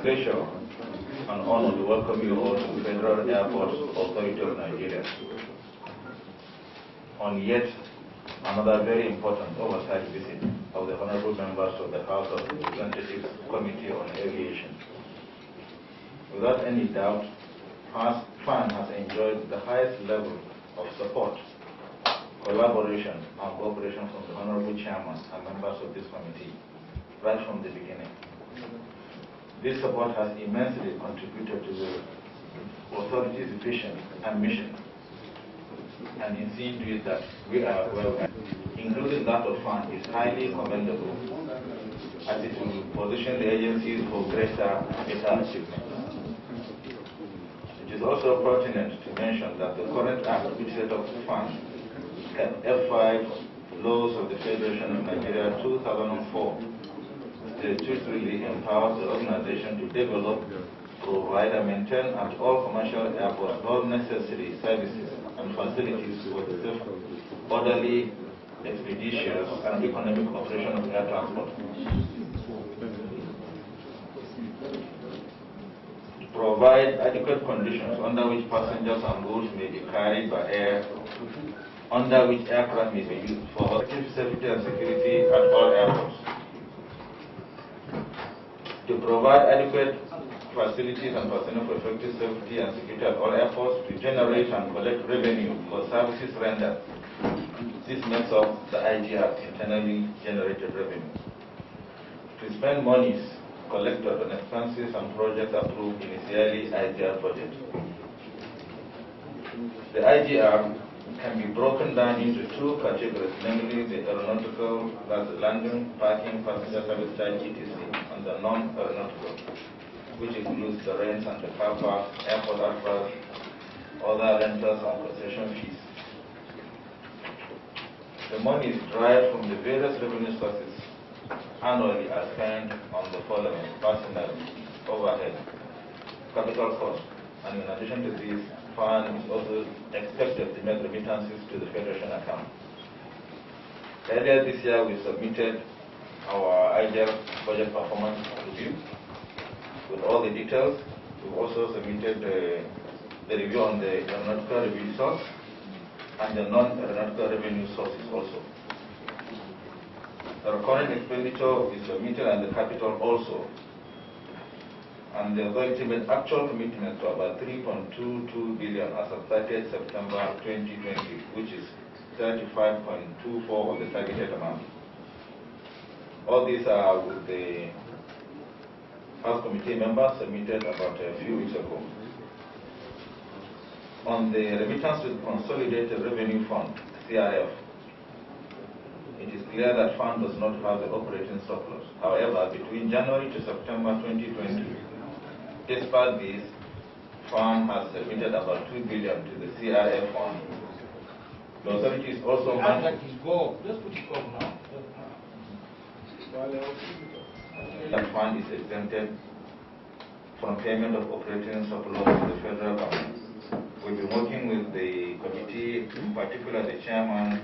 Pleasure and honor to welcome you all to the Federal Airports Authority of Nigeria on yet another very important oversight visit of the honorable members of the House of Representatives Committee on Aviation. Without any doubt, FAAN has enjoyed the highest level of support, collaboration, and cooperation from the honorable chairman and members of this committee right from the beginning. This support has immensely contributed to the authority's vision and mission, and in seeing to it that we are well, including that of FAAN, is highly commendable, as it will position the agencies for greater achievement. It is also pertinent to mention that the current act which set up FAAN, F5 Laws of the Federation of Nigeria 2004, statutorily empowers the organization to develop, provide, and maintain at all commercial airports all necessary services and facilities for the safe, orderly, expeditious, and economic operation of air transport. Provide adequate conditions under which passengers and goods may be carried by air, under which aircraft may be used for effective safety and security at all airports. To provide adequate facilities and personnel for effective safety and security at all airports, to generate and collect revenue for services rendered. This makes up the IGR, internally generated revenue. To spend monies collected on expenses and projects approved in its yearly IGR budget. The IGR can be broken down into two categories, namely the aeronautical, that's the landing, parking, passenger service charge, etc., and the non-aeronautical, which includes the rents and the car park, airport advert, other rentals and concession fees. The money is derived from the various revenue sources annually are spent on the following: personnel, overhead, capital costs, and in addition to this, FAAN is also expected to make remittances to the Federation account. Earlier this year, we submitted our IGR budget performance review with all the details. We've also submitted the review on the aeronautical revenue source and the non-aeronautical revenue sources also. The recurring expenditure is submitted and the capital also. And the authority made actual commitment to about 3.22 billion as of 30th September 2020, which is 35.24 of the targeted amount. All these are with the House Committee members submitted about a few weeks ago. On the remittance to the Consolidated Revenue Fund, CRF, it is clear that FAAN does not have the operating surplus. However, between January to September 2020, despite this, FAAN has submitted about 2 billion to the CRF fund. The authority is also that fund is exempted from payment of operating surplus to the federal government. We've been working with the committee, in particular the chairman,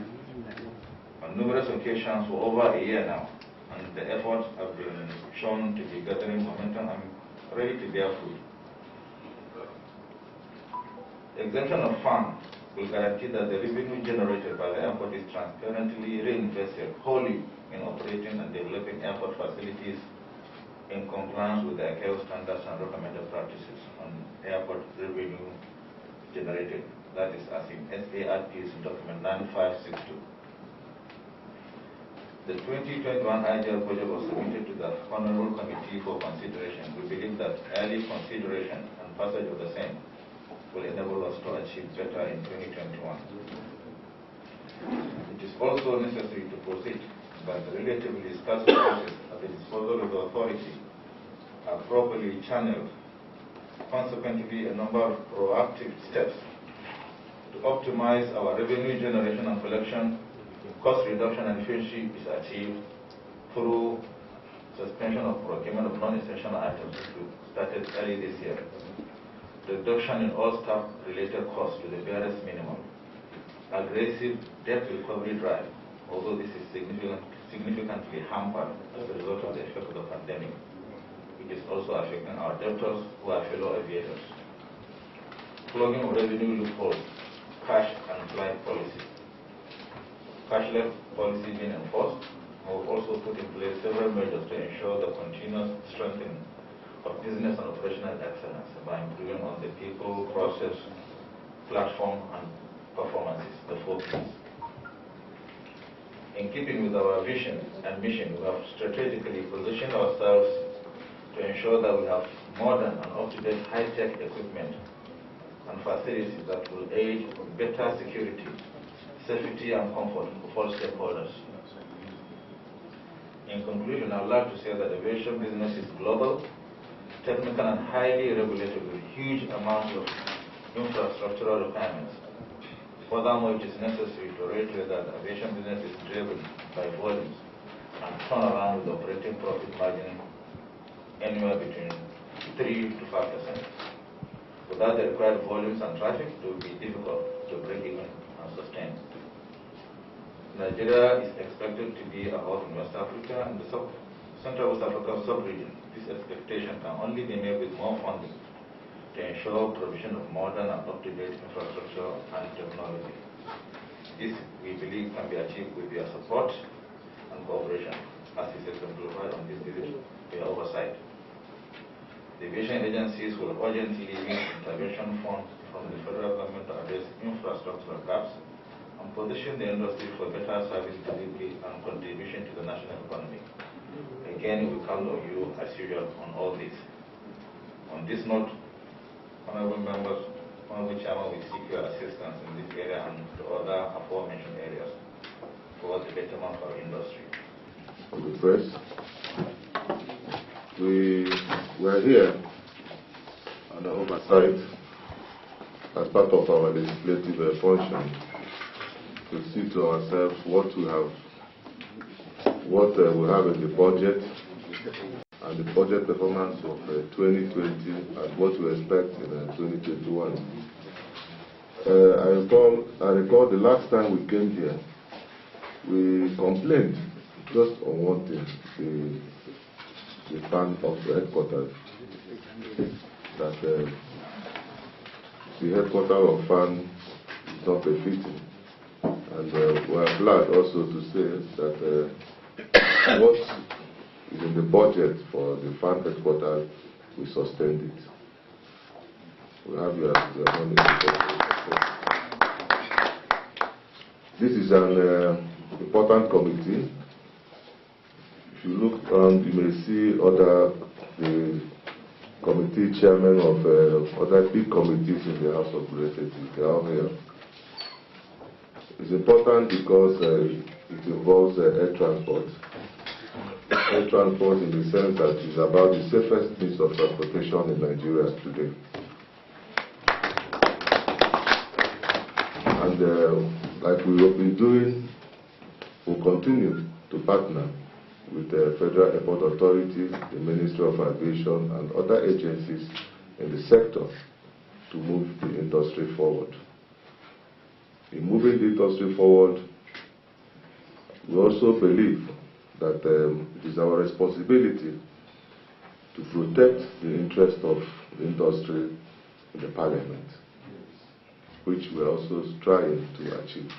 on numerous occasions for over a year now, and the efforts have been shown to be gathering momentum and ready to bear fruit. Exemption of FAAN will guarantee that the revenue generated by the airport is transparently reinvested wholly in operating and developing airport facilities in compliance with the ICAO standards and recommended practices on airport revenue generated. That is as in SARP's document 9562. The 2021 IGL budget was submitted to the Honorable Committee for consideration. We believe that early consideration and passage of the same will enable us to achieve better in 2021. It is also necessary to proceed that the relatively scarce resources at the disposal of the authority are properly channeled. Consequently, a number of proactive steps to optimize our revenue generation and collection, cost reduction and efficiency is achieved through suspension of procurement of non-essential items, which we started early this year, reduction in all staff-related costs to the barest minimum, aggressive debt recovery drive, although this is significantly significantly hampered as a result of the effect of the pandemic, which is also affecting our debtors who are fellow aviators. Plugging of revenue loopholes, cash and flight policy. Cashless policy being enforced, we will also put in place several measures to ensure the continuous strengthening of business and operational excellence by improving on the people, process, platform, and performances, the 4 Ps. In keeping with our vision and mission, we have strategically positioned ourselves to ensure that we have modern and up-to-date high-tech equipment and facilities that will aid better security, safety, and comfort for all stakeholders. In conclusion, I would like to say that aviation business is global, technical, and highly regulated with huge amounts of infrastructural requirements. Furthermore, it is necessary to reiterate that aviation business is driven by volumes and turn around with operating profit margin anywhere between 3 to 5%. Without the required volumes and traffic, it will be difficult to break even and sustain. Nigeria is expected to be a hub in West Africa and the Central West Africa sub-region. This expectation can only be made with more funding to ensure provision of modern and up-to-date infrastructure and technology. This, we believe, can be achieved with your support and cooperation, as is exemplified on this visit to your oversight. The aviation agencies will urgently need intervention funds from the federal government to address infrastructural gaps and position the industry for better service delivery and contribution to the national economy. Again, we count on you as usual on all this. On this note, honorable members, honorable chairman, we seek your assistance in this area and the other aforementioned areas towards the betterment of our industry. Of the press, we were here on the oversight as part of our legislative function to see to ourselves what we have in the budget and the budget performance of 2020 and what we expect in 2021. I recall the last time we came here, we complained just on one thing, the FAAN of the headquarters, that the headquarters of FAAN is not befitting. And we are glad also to say that what is in the budget for the FAAN headquarters, we sustained it. We have your money. This is an important committee. If you look around, you may see the committee chairmen of other big committees in the House of Representatives. They are here. It's important because it involves air transport. Air transport in the sense that it's about the safest means of transportation in Nigeria today. And like we will be doing, we'll continue to partner with the Federal Airport Authority, the Ministry of Aviation, and other agencies in the sector to move the industry forward. In moving the industry forward, we also believe that it is our responsibility to protect the interest of the industry in the Parliament, which we are also trying to achieve.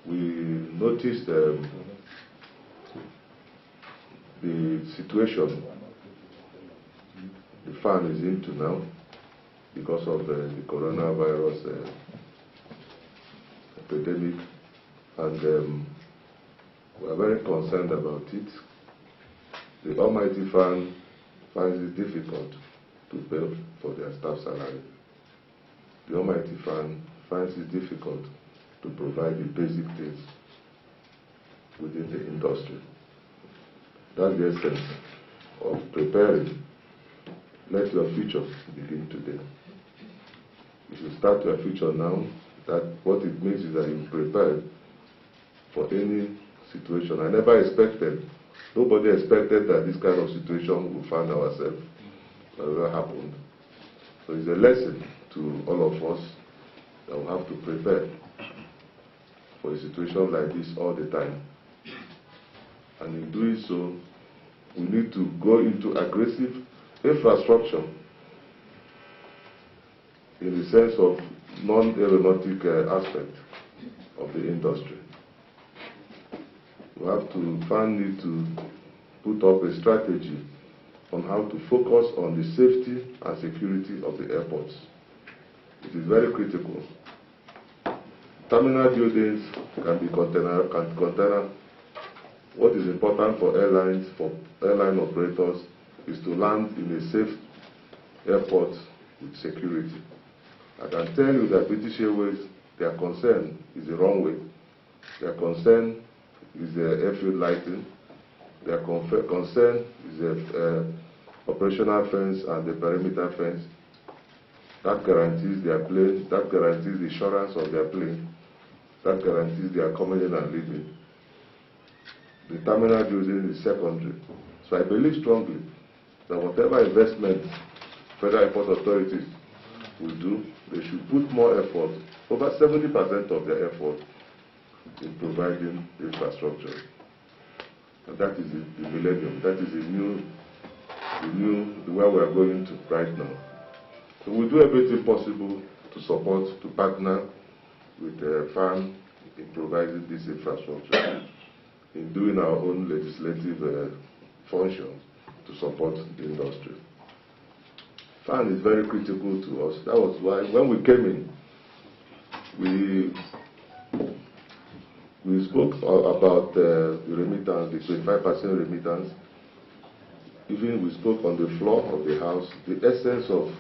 We noticed the situation the FAAN is into now because of the coronavirus epidemic, and we are very concerned about it. The almighty FAAN finds it difficult to pay for their staff salary. The almighty FAAN finds it difficult to provide the basic things within the industry. That's the essence of preparing. Let your future begin today. If you start your future now, that what it means is that you prepare for any situation. I never expected, nobody expected that this kind of situation will find ourselves. That will happen. So it's a lesson to all of us that we have to prepare for a situation like this all the time. And in doing so, we need to go into aggressive infrastructure in the sense of non-aeronautic aspect of the industry. We have to finally to put up a strategy on how to focus on the safety and security of the airports. It is very critical. Terminal buildings can be container. What is important for airlines, for airline operators, is to land in a safe airport with security. I can tell you that British Airways, their concern is the runway. Their concern is the airfield lighting. Their concern is the operational fence and the perimeter fence. That guarantees their plane, that guarantees the insurance of their plane, that guarantees their coming in and leaving. The terminal building is secondary. So I believe strongly that whatever investment federal airport authorities will do, they should put more effort, over 70% of their effort, in providing infrastructure. And that is the millennium. That is the way we are going to right now. So we do everything possible to support, to partner with FAAN in providing this infrastructure, in doing our own legislative function to support the industry. FAAN is very critical to us. That was why when we came in, we spoke about the remittance, the 25% remittance. Even we spoke on the floor of the House, the essence of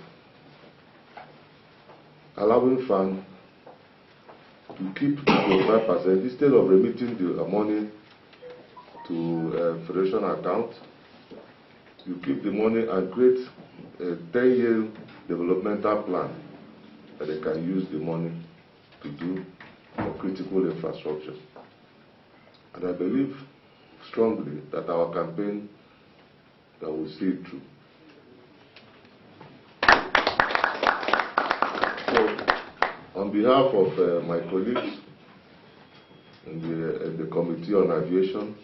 allowing FAAN to keep 25% instead of remitting the money to Federation account. You keep the money and create a 10-year developmental plan that they can use the money to do critical infrastructure. And I believe strongly that our campaign that will see it through. So, on behalf of my colleagues in the Committee on Aviation,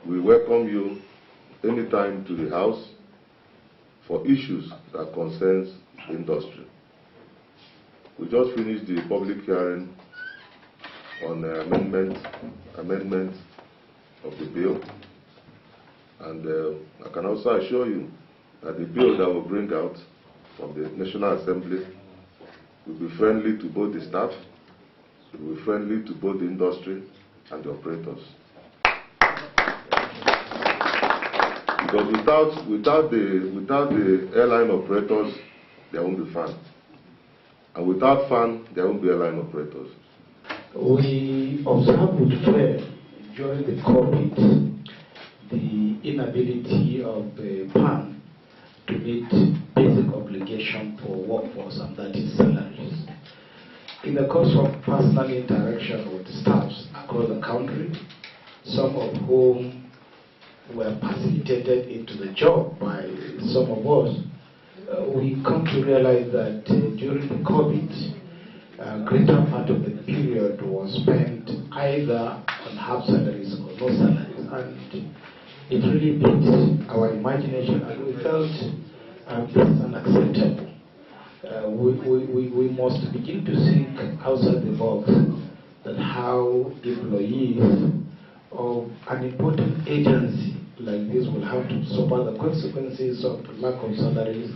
we welcome you anytime to the House for issues that concerns the industry. We just finished the public hearing on the amendment of the bill, and I can also assure you that the bill that will bring out from the National Assembly will be friendly to both the staff, will be friendly to both the industry and the operators. Because without the airline operators, there won't be FAAN. And without FAAN, there won't be airline operators. We observed with fear during the COVID the inability of the FAAN to meet basic obligation for workforce, and that is salaries. In the course of personal interaction with staffs across the country, some of whom were facilitated into the job by some of us, we come to realize that during the COVID, a greater part of the period was spent either on half salaries or no salaries, and it really beat our imagination, and we felt this is unacceptable. We must begin to think outside the box that how employees of an important agency like this will have to suffer the consequences of the lack of salaries,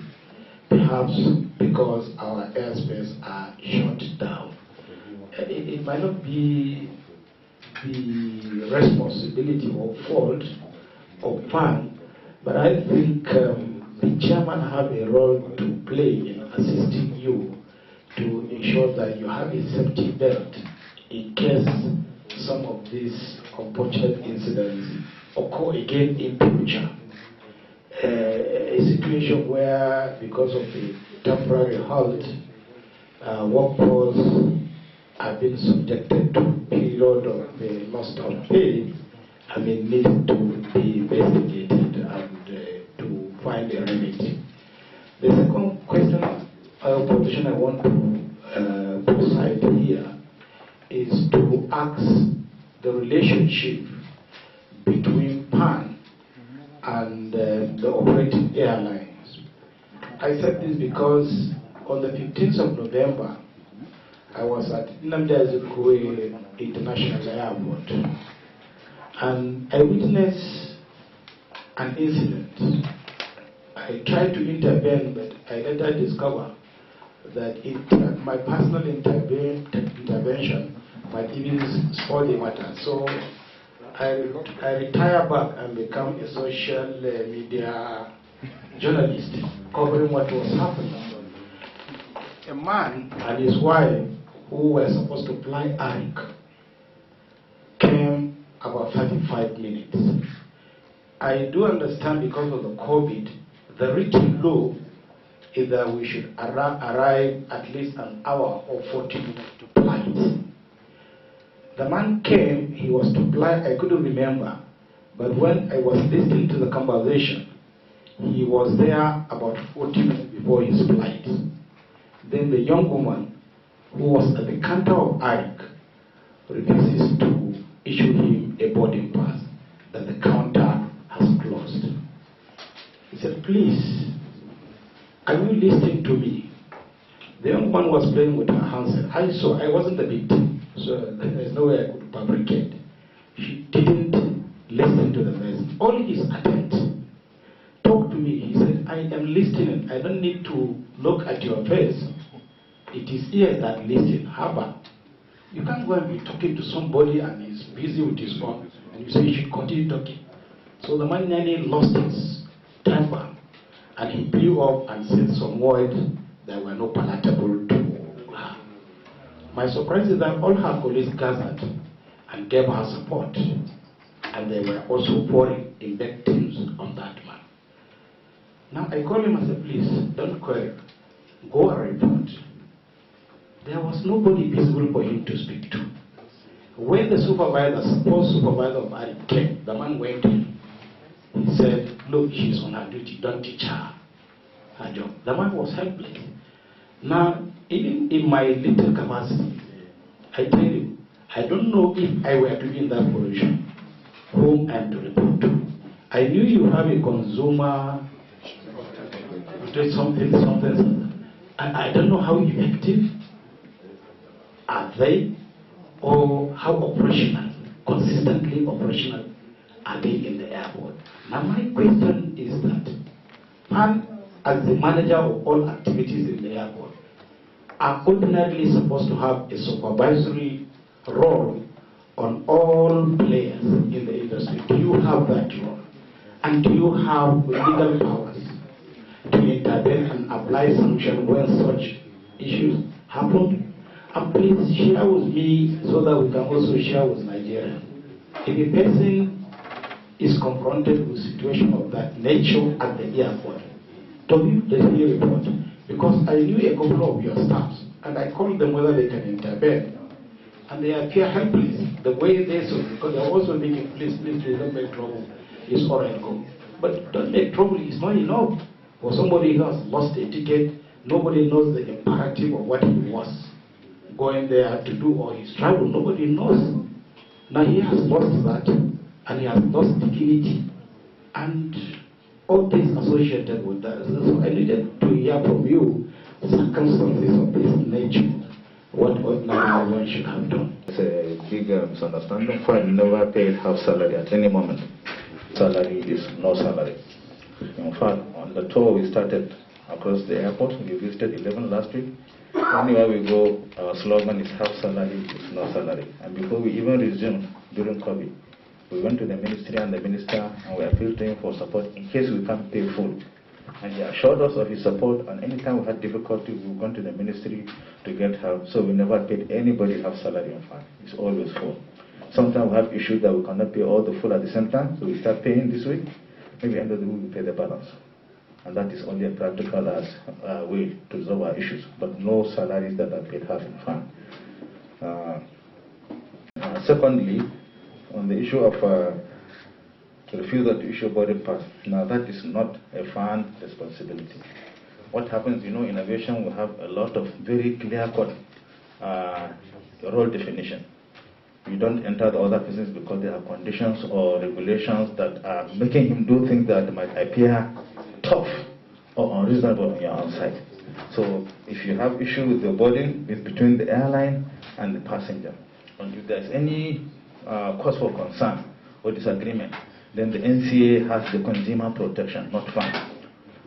perhaps because our airspace are shut down. It might not be the responsibility or fault of FAAN, but I think the chairman have a role to play in assisting you to ensure that you have a safety belt in case some of these unfortunate incidents occur again in future. A situation where, because of the temporary halt, workforce have been subjected to a period of loss of pay, need to be investigated and to find a remedy. The second question or position I want to put aside here is to ask the relationship and the operating airlines. I said this because on the 15th of November, I was at Nnolim Nnaji International Airport, and I witnessed an incident. I tried to intervene, but I later discovered that my personal intervention might even spoil the matter. So I retire back and become a social media journalist covering what was happening. A man and his wife, who were supposed to fly ARIC, came about 35 minutes. I do understand because of the COVID, the written law is that we should arrive at least an hour or 40 minutes to flight. The man came, he was to fly, I couldn't remember, but when I was listening to the conversation, he was there about 40 minutes before his flight. Then the young woman, who was at the counter of ARIC, refuses to issue him a boarding pass, that the counter has closed. He said, please, are you listening to me? The young man was playing with her handset. I wasn't the victim, so there's no way I could fabricate. She didn't listen to the message. All his attempt, talk to me. He said, I am listening. I don't need to look at your face. It is ears that listen. How about? You can't go and be talking to somebody and he's busy with his phone, and you say you should continue talking. So the man nearly lost his temper, and he blew up and said some words that were not palatable to her. My surprise is that all her colleagues gathered and gave her support, and they were also pouring invectives on that man. Now I called him and said, please, don't query, go and report. There was nobody visible for him to speak to. When the supervisor, supposed supervisor of ARIC came, the man went in. He said, look, she's on her duty, don't teach her her job. The man was helpless. Now, even in my little capacity, I tell you, I don't know if I were to be in that position, whom I'm to report to. I knew you have a consumer, something. I don't know how effective are they, or how operational, consistently operational are they in the airport. Now my question is that FAAN, as the manager of all activities in the airport, are ordinarily supposed to have a supervisory role on all players in the industry. Do you have that role? And do you have legal powers to intervene and apply sanction when such issues happen? And please share with me so that we can also share with Nigeria. If a person is confronted with a situation of that nature at the airport, let me report. Because I knew a couple of your staffs, and I called them whether they can intervene. And they appear helpless, the way they saw, because they're also making, please, don't make trouble. It's all right, go. But don't make trouble is not enough. For somebody who has lost a ticket, nobody knows the imperative of what he was going there to do or his travel. Nobody knows. Now he has lost that, and he has lost dignity, and all things associated with that. So I needed to hear from you circumstances of this nature, what ordinary one should have done. It's a big misunderstanding. FAAN never paid half salary at any moment. Salary is no salary. In fact, on the tour we started across the airport, we visited 11 last week. Anywhere we go, our slogan is half salary is no salary. And before we even resumed during COVID, we went to the ministry and the minister, and we appealed to him for support in case we can't pay full. And he assured us of his support, and anytime we had difficulty, we went to the ministry to get help. So we never paid anybody half salary in FAAN. It's always full. Sometimes we have issues that we cannot pay all the full at the same time, so we start paying this week. Maybe end of the week we pay the balance. And that is only a practical way to resolve our issues, but no salaries that are paid half in FAAN. Secondly, on the issue of refusal to issue boarding pass, now that is not a FAAN responsibility. What happens, in aviation we have a lot of very clear-cut role definition. You don't enter the other places because there are conditions or regulations that are making him do things that might appear tough or unreasonable on your own side. So if you have issue with the boarding, it's between the airline and the passenger. And if there's any cause for concern or disagreement, then the NCA has the consumer protection, not FAAN.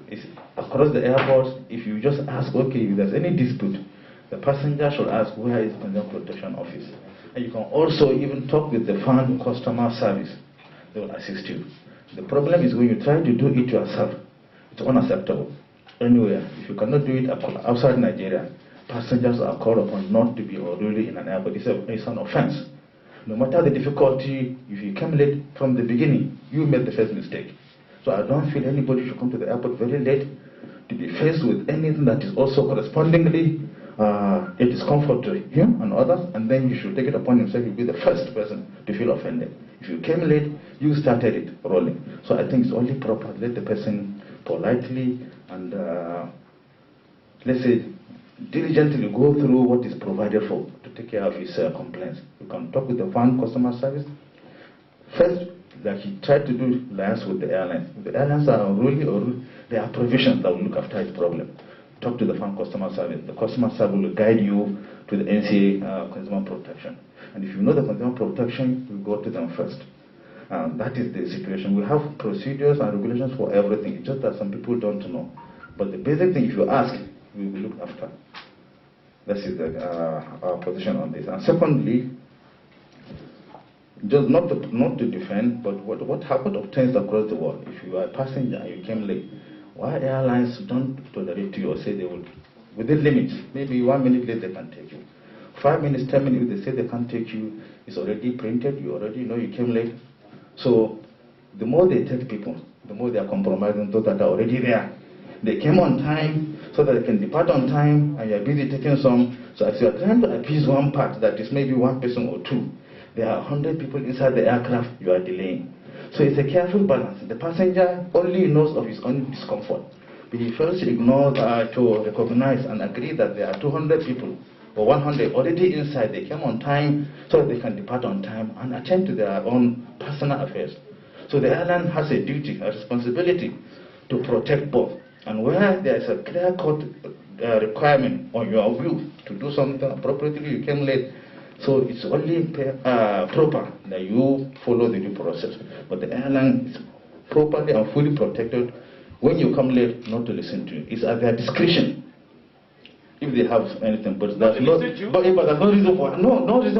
It's across the airport, if you just ask, okay, if there's any dispute, the passenger should ask, where is the consumer protection office? And you can also even talk with the FAAN customer service. They will assist you. The problem is when you try to do it yourself, it's unacceptable. Anywhere, if you cannot do it outside Nigeria, passengers are called upon not to be already in an airport. It's an offense. No matter the difficulty, if you came late from the beginning, you made the first mistake. So I don't feel anybody should come to the airport very late to be faced with anything that is also correspondingly a discomfort to him and others, and then you should take it upon yourself to be the first person to feel offended. If you came late, you started it rolling. So I think it's only proper to let the person politely and, let's say, diligently go through what is provided for to take care of his complaints. You can talk with the FAAN customer service. First, like he tried to do liaise with the airlines. If the airlines are unruly or there are provisions that will look after his problem. Talk to the FAAN customer service. The customer service will guide you to the NCA consumer protection. And if you know the consumer protection, you go to them first. That is the situation. We have procedures and regulations for everything. It's just that some people don't know. But the basic thing, if you ask, we will look after. That is our position on this. And secondly, just not to defend, but what obtains across the world? If you are a passenger and you came late, why airlines don't tolerate you or say they will, within limits, maybe 1 minute late they can take you. 5 minutes, 10 minutes, they say they can't take you. It's already printed, you already know you came late. So the more they take people, the more they are compromising those that are already there. They came on time so that they can depart on time, and you're busy taking some. So if you're trying to appease one part that is maybe one person or two, there are 100 people inside the aircraft, you are delaying. So it's a careful balance. The passenger only knows of his own discomfort. But he first ignores to recognize and agree that there are 200 people or 100 already inside. They came on time so that they can depart on time and attend to their own personal affairs. So the airline has a duty, a responsibility to protect both. And where there is a clear-cut requirement on your view to do something appropriately, you came late. So it's only proper that you follow the due process. But the airline is properly and fully protected when you come late not to listen to you. It's at their discretion if they have anything. But there's no reason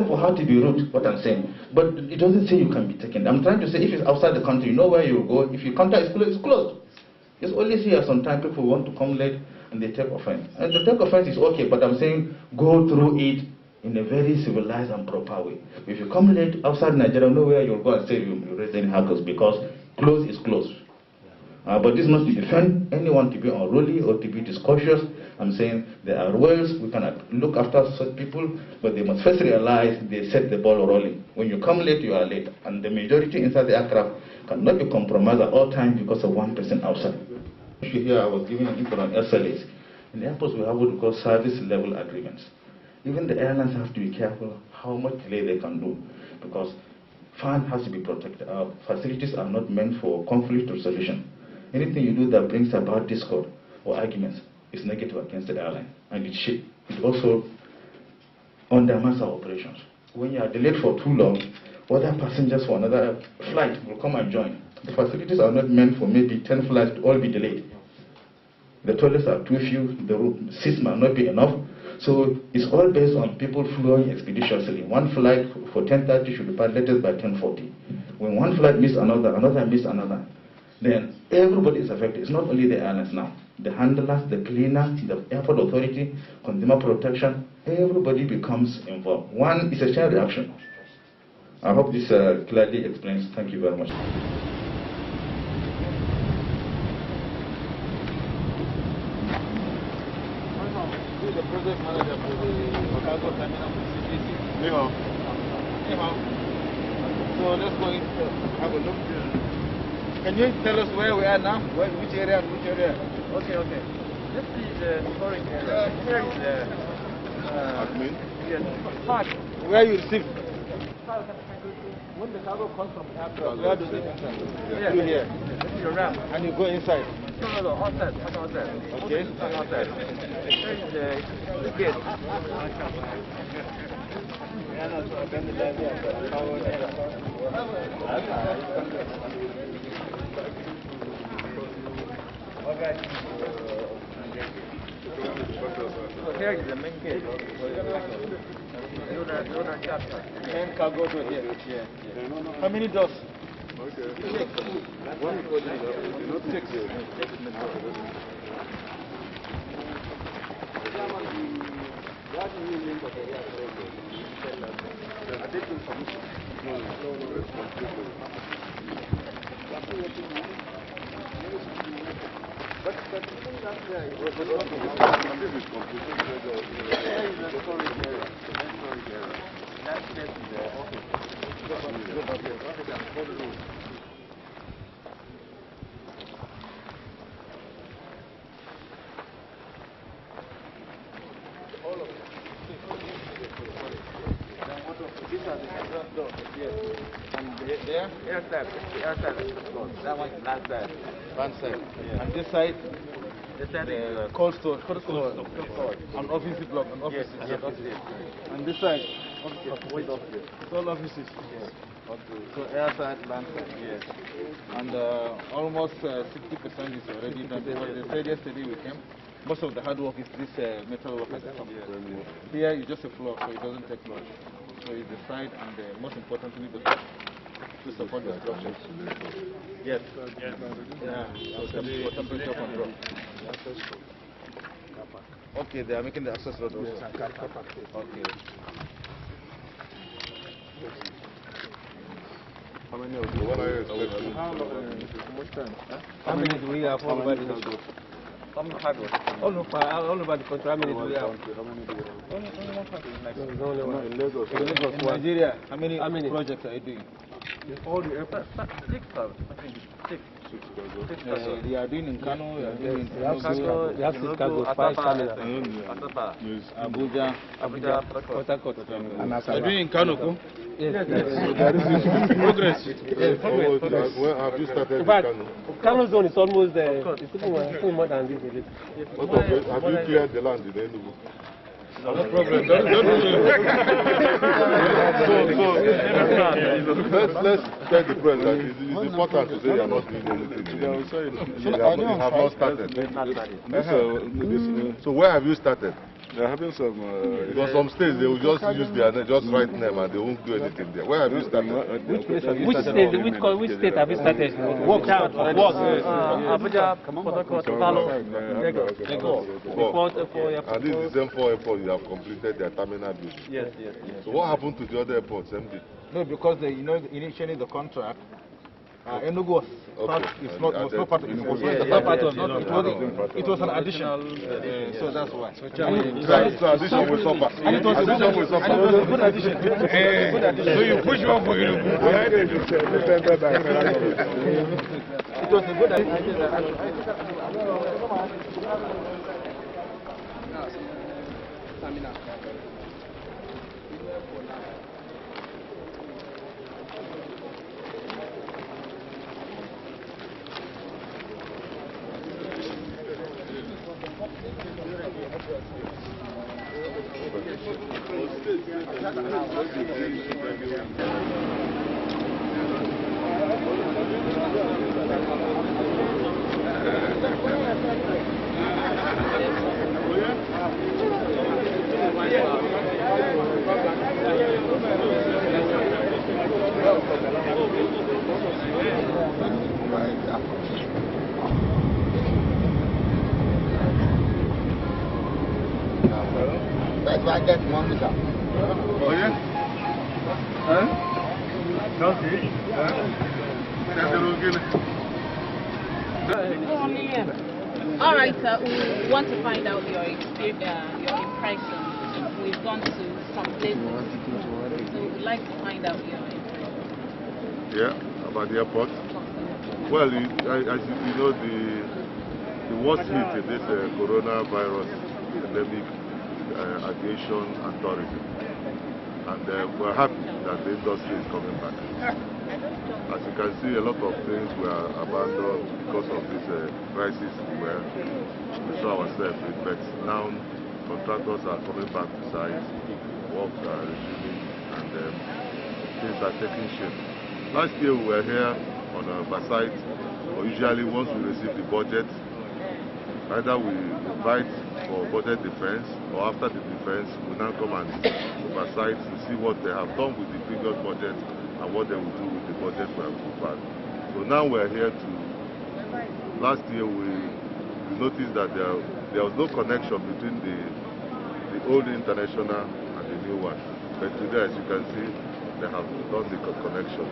for her to be rude, what I'm saying. But it doesn't say you can be taken. I'm trying to say if it's outside the country, you know where you go. If your counter is closed, it's closed. It's only here sometimes people want to come late and they take offense. And the take offense is okay, but I'm saying go through it in a very civilized and proper way. If you come late outside Nigeria, nowhere you'll go and say you raise any hackles because close is close. But this is not to defend anyone to be unruly or to be discautious. I'm saying there are ways we can look after such people, but they must first realize they set the ball rolling. When you come late, you are late. And the majority inside the aircraft cannot be compromised at all times because of one person outside. Here I was giving an input on SLAs. In the airports, we have what we call service level agreements. Even the airlines have to be careful how much delay they can do, because FAAN has to be protected. Our facilities are not meant for conflict resolution. Anything you do that brings about discord or arguments is negative against the airline, and it also undermines our operations. When you are delayed for too long, other passengers for another flight will come and join. The facilities are not meant for maybe 10 flights to all be delayed. The toilets are too few, the seats might not be enough. So it's all based on people flowing expeditiously. One flight for 10:30 should depart latest by 10:40. When one flight misses another, another misses another, then everybody is affected. It's not only the airlines now. The handlers, the cleaners, the airport authority, consumer protection, everybody becomes involved. One is a chain reaction. I hope this clearly explains. Thank you very much. The project manager for the cargo terminal facility. So let's go in have a look. Can you tell us where we are now? Which area and which area? Okay. This is the storage area. Here is the admin. Yes. Where you receive? When the cargo comes from the airport, where do they enter? Through here. Your ramp. And you go inside. No, outside. Okay. Outside. The gate. So here is the main gate. Main cargo door here. How many doors? Six. These are the front doors here. And there, airside. That one is last side. One side. Yeah. And this side, the cold store. An office block, an office. Yes. And this side, it's all offices. Yes. So airside, land side. Yes. And almost 60% is already done. Because they said yesterday we came. Most of the hard work is this metal work at the top. Here is just a floor, so it doesn't take much. So it's the side and most importantly the top to support the structure. Yes. Yeah. So for temperature control. Okay, they are making the access road also. Okay. How many of you? How many do we have over the country? All over the country, how many do we have? Only one. In Lagos. In Nigeria, how many projects are you doing? All the airports. Six. They are doing in Kano, they are doing in They have six cargo, 5 terminals. Abuja, Port Harcourt. They are doing in Kano. Yes. So there is progress. Where have you started In fact, Kano? Kano zone is almost it's even more than this. Have you cleared the land in Enugu? No problem. Let's tell the press that it's important to say you are not doing anything. You have not started. So where have you started? They're having some. Because some states they will just use their name, just write name and they won't do anything there. Where have you started? Which state have you started? Abuja, Port Harcourt, Kano, Lagos. And this is the same 4 airports you have completed their terminal building. Yes. So what happened to the other airports, MD? No, because initially the contract, Enugu was part, it was not part of it. It was an additional, so that's why. So addition will suffer. And it was a good addition. So you push one for Enugu. It was a good addition. That's why I get one with them. Oh, yeah? Huh? Don't see? All right, sir. We want to find out your experience, your impressions. We've gone to some places, so we'd like to find out your impressions. Yeah, about the airport. Well, as you know, the worst hit in this coronavirus pandemic, aviation and tourism. and we're happy that the industry is coming back. As you can see, a lot of things were abandoned because of this crisis where we saw ourselves in, but now contractors are coming back to site, work are resuming, and things are taking shape. Last year we were here on Oversight, or usually once we receive the budget, either we invite for budget defense, or after the defense, we now come and Oversight to see what they have done with the previous budget and what they will do with the budget we have prepared. So now we're here to, last year we noticed that there was no connection between the old international and the new one. But today, as you can see, they have done the connection.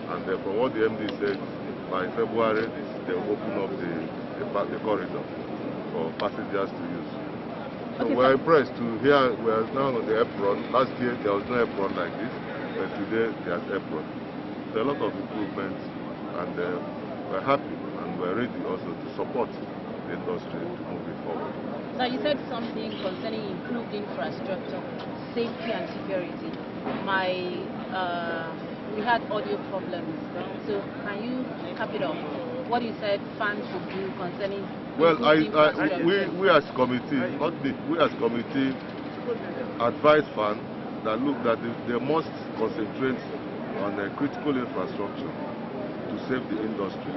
And from what the MD said, by February, they will open up the corridor for passengers to use. So we're impressed to hear we are now on the apron. Last year, there was no apron like this. But today there's apron. There are a lot of improvements, and we're happy and we're ready also to support the industry to move it forward. Now you said something concerning improved infrastructure, safety and security. We had audio problems, so can you cap it off? What you said FAAN should do concerning we as committee, we as committee advise FAAN that look that they must concentrate on critical infrastructure to save the industry.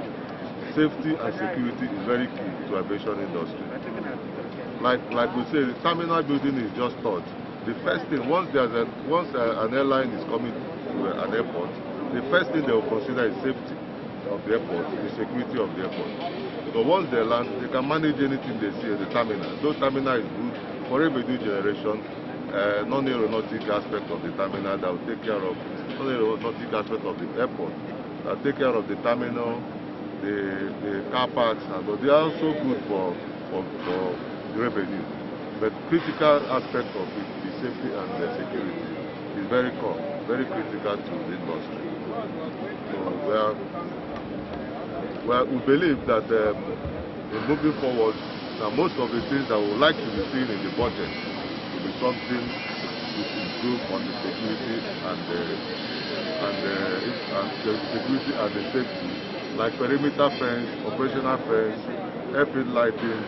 Safety and security is very key to aviation industry. Like we say, the terminal building is just thought. The first thing, once an airline is coming to an airport, the first thing they will consider is safety of the airport, the security of the airport. So once they land, they can manage anything they see at the terminal. Though terminal is good for every new generation, non-aeronautic aspect of the terminal that will take care of non-aeronautic aspect of the airport, that will take care of the terminal, the car parks, and they are also good for the revenue. But critical aspect of it, the safety and the security, is very critical to the industry. So we believe that in moving forward, now most of the things that we would like to be seen in the budget will be something to improve on the security and the safety, like perimeter fence, operational fence, airfield lighting,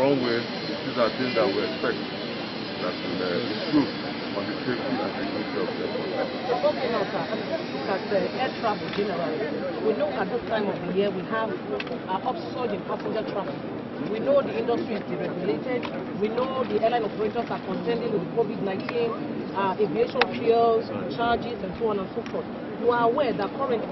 runway. These are things that we expect that will improve on the safety and security of the airport. Okay, now, sir, look at air travel generally. We know at this time of the year we have an upsurge in passenger traffic. We know the industry is deregulated. We know the airline operators are contending with COVID-19, aviation fuels, charges, and so on and so forth. You are aware that currently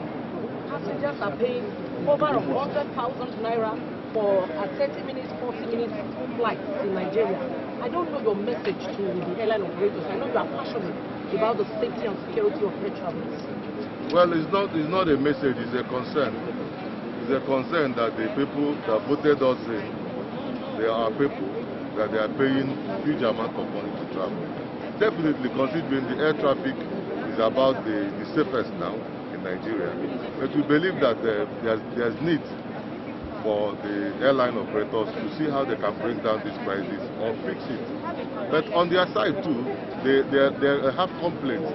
passengers are paying over 100,000 naira for a 30 minutes, 40 minutes flight in Nigeria. I don't know your message to the airline operators. I know you are passionate about the safety and security of air travelers. Well, it's not a message, it's a concern. It's a concern that the people that voted us in, they are people that they are paying huge amount of money to travel. Definitely, considering the air traffic is about the safest now in Nigeria, but we believe that there's need for the airline operators to see how they can bring down these prices or fix it. But on their side too, they have complaints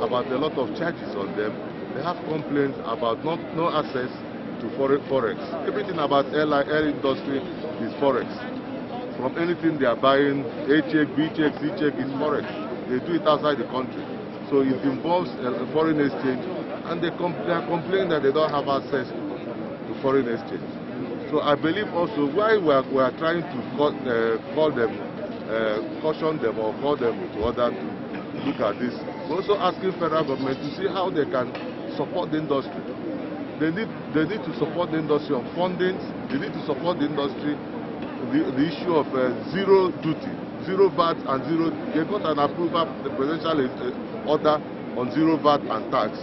about a lot of charges on them. They have complaints about no access to forex. Everything about air industry is forex. From anything they are buying, A check, B check, C check is forex. They do it outside the country. So it involves a foreign exchange, and they are complaining that they don't have access to foreign exchange. So I believe also why we are trying to call them, caution them or call them to order to look at this. We're also asking federal government to see how they can support the industry. They need to support the industry on funding. They need to support the industry. The issue of zero duty, zero VAT and zero. They got an approval, the presidential order on zero VAT and tax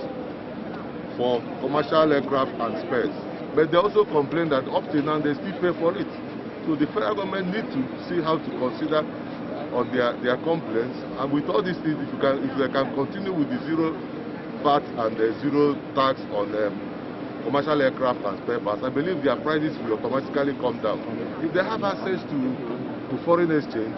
for commercial aircraft and spares. But they also complain that up till now they still pay for it. So the federal government need to see how to consider on their complaints. And with all these things, if they can continue with the zero VAT and the zero tax on commercial aircraft and spare parts, I believe their prices will automatically come down. If they have access to foreign exchange,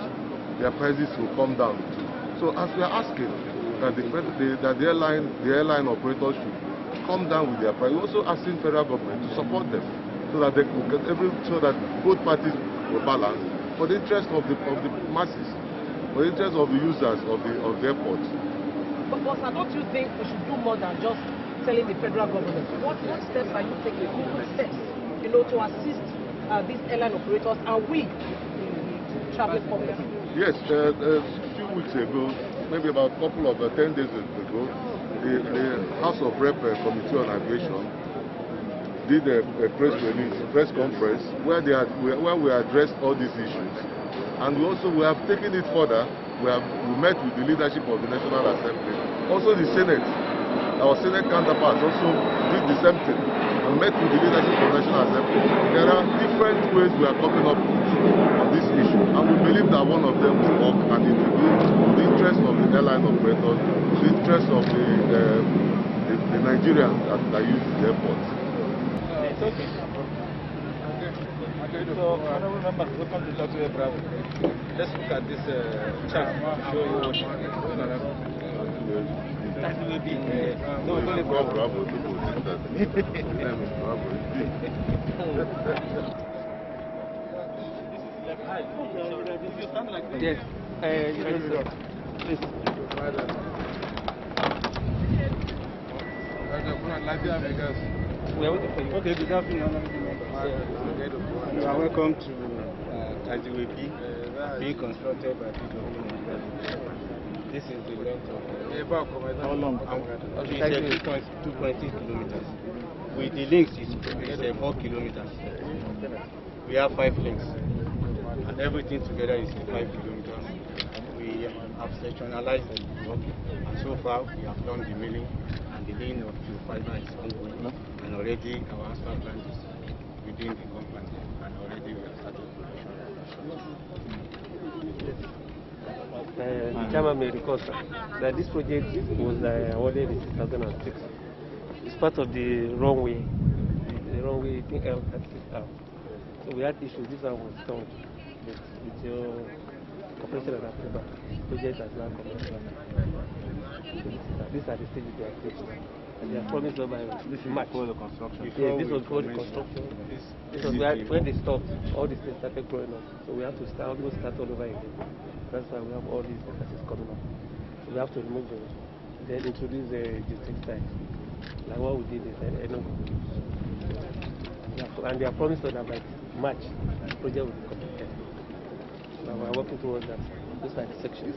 their prices will come down too. So as we are asking that the airline operators should come down with their price, we're also asking federal government to support them so that they could get so that both parties will balance for the interest of the masses, for the interest of the users of the airport. But sir, don't you think we should do more than just telling the federal government? What steps are you taking? Concrete steps, to assist these airline operators and we, the traveling public? Yes, a few weeks ago, maybe about a couple of 10 days ago, the House of Rep Committee on Aviation did a press conference where we addressed all these issues, and we have taken it further. We met with the leadership of the National Assembly. Also the Senate, our Senate counterparts also did the same thing and met with the leadership of the National Assembly. There are different ways we are coming up on this issue, and we believe that one of them will work, and it will be the interest of the airline operators, the interest of the Nigerians that use the airport. So, honorable members, welcome to Talk to Your Travel. Let's look at this chart to show you what is going on. That will be no, it's only Bravo. You stand like this. Yes. Please. We are waiting for you. Okay, good afternoon. You are welcome to Tajiwebi, being constructed by people. This is the length of how long? It's 2.6 kilometers. With the links, it's 4 kilometers. We have 5 links, and everything together is 5 kilometers. We have sectionalized the work, and so far we have done the milling, and the laying of the fiber is ongoing, and already our asphalt plant is within the company, and already we have started production. Chairman may recall that this project was awarded in 2006. It's part of the runway, thing L36R. So we had issues. This one was stopped with your operation and approval. Project has now come. These are the stages they are taking. And they are promised by March. Before the construction. Yes, this was before the construction. This was when they stopped, all these things started growing up. So we have to almost start all over again. That's why we have all these emphasis coming up. So we have to remove them, then introduce the geotextile, like what we did in Enugu. And they are promised that by March, the project will be completed. So we are working towards that. Those are the sections.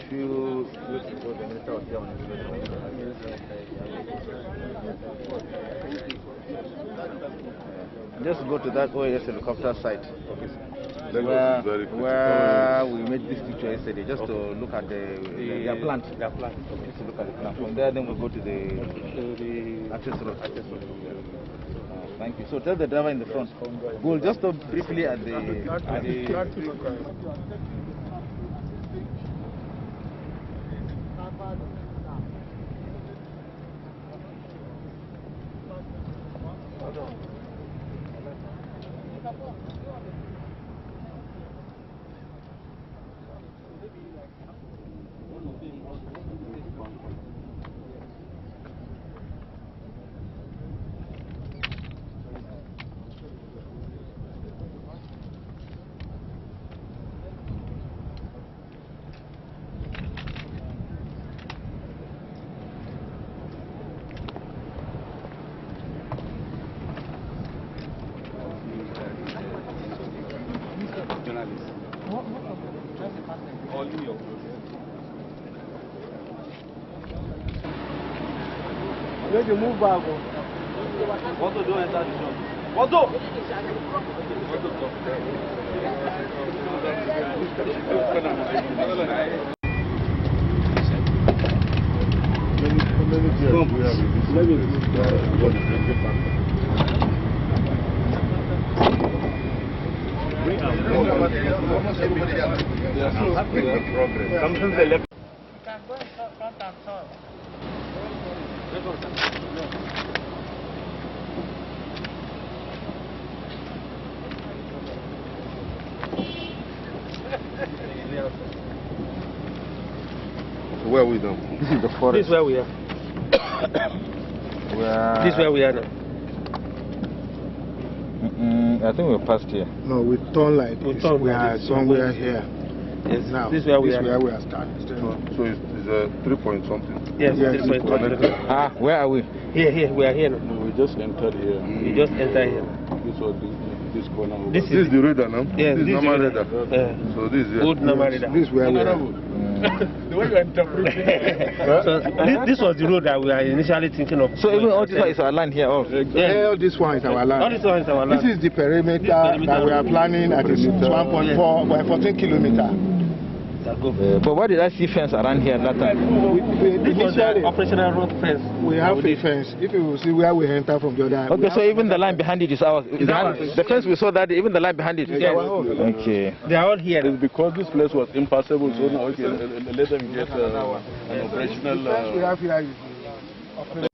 Few weeks ago, the minister was here on Just go to that OAS helicopter site. Where we made this picture yesterday, just to look at their plant. Just to look at the plant. From there, then we'll go to the access road. Thank you. So tell the driver in the front. We'll just stop briefly at the Make you move back. What to do enter the shop? What to? Sometimes they left. are we now? This is the forest. This is where we are. This is where we are now. I think we're past here. No, we turn like this. We are somewhere here. Yes, Now, this is where we are. Where we are starting. So it's 3 point something. Yes, Yes, 3.1. Where are we? Here, we are here now. No, we just entered here. We just enter here. This was this corner. Over. This This is the radar now? Yes, this is normal the radar. radar. So this is Old normal radar. This is where we are. The way you interpret it. So this was the road that we are initially thinking of. So even all this one is our land here. Oh. All this one is our land. All this one is our land. This is the perimeter that we are planning at 1.4 by 14 kilometers. But why did I see fence around here that time? This was the operational road fence. We have a fence. If you will see where we enter from the other. Okay, so even the line behind it is ours. The fence we saw that, even the line behind it. Yes. Okay. They are all here. It's because this place was impassable, so now okay, let them get an operational. The fence we have here is